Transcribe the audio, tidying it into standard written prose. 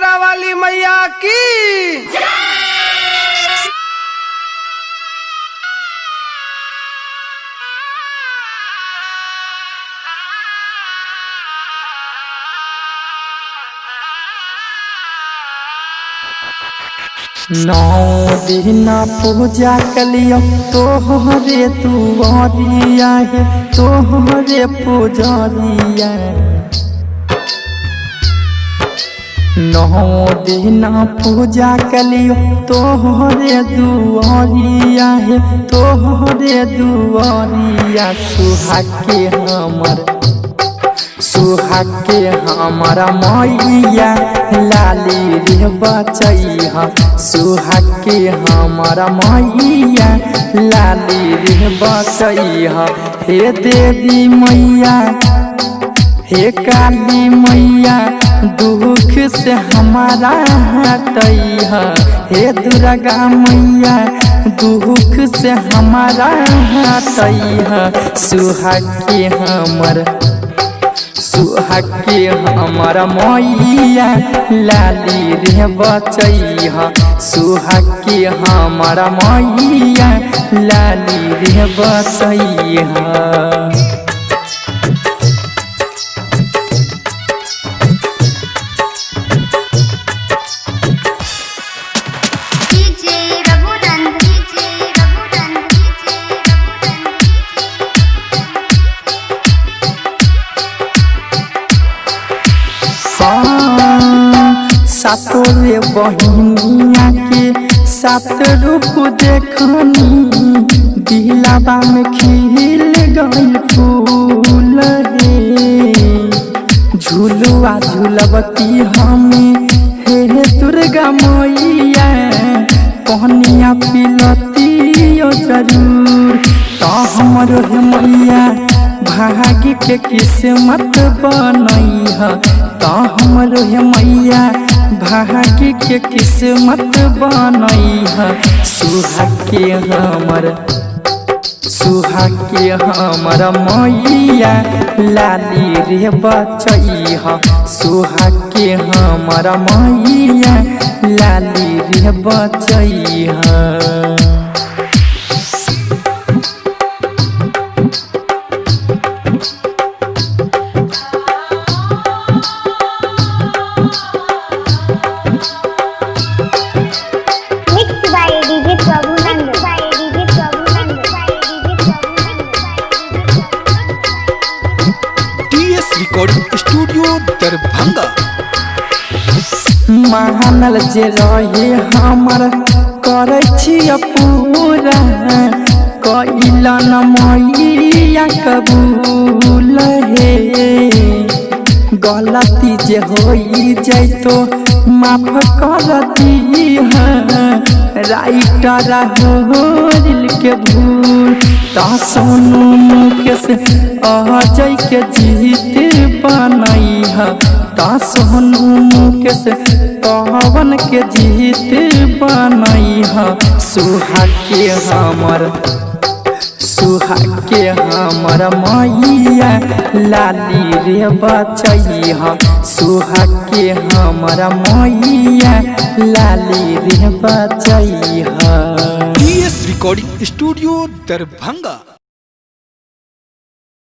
शेरा वाली मैया की। नौ दिन पूजा कलियो तोहरे दुआरिया है, तोहरे पुजरिया। नौ दिन पूजा कलियो तोहरे दुआरिया है, तोहरे दुआरिया। सुहाग के हमारा मैया लाली रे बचैहा। सुहाग के हमारा मैया लाली रे बचैहा। हे देवी मैया हे काली मैया दुख से हमारा हटैहा। हे दुर्गा मैया दुख से हमारा हटैहा। सुहाग के हमारा मैया लाली रे बचैहा। सुहाग के हमारा मैया लाली रे बचैहा। सातों रे बहिनिया के सात रूप देखनी, दिलावा में खिल गइल फूल रे। झुलुआ झुलबती हमें हे दुर्गा मैया, पहनिया पिलती जरूर। तो हमरो हे मैया भाग्य के किस्मत बनैहा। तो हमरो हे मैया भाग्य के किस्मत बनैहा। सुहाग के हमर मैया लाली रे बचैहा। सुहाग के हमर मैया लाली रे बचैहा। Recording studio Darbhanga. मानल जे रहे हमर करे छिय पूरा, कइला न मैया कबूल हे। गलती जे होई जैतो माफ कर दीहा। राइटर हो दिल के भूल ता सोनू मुकेश अजय के जीत बनैहा। ता सोनू मुकेश पवन के जीत बनैहा। सुहाग के हमर मैया लाली रे बचैहा। सुहाग के हमर मैया लाली रे बचैहा। Recording studio Darbhanga.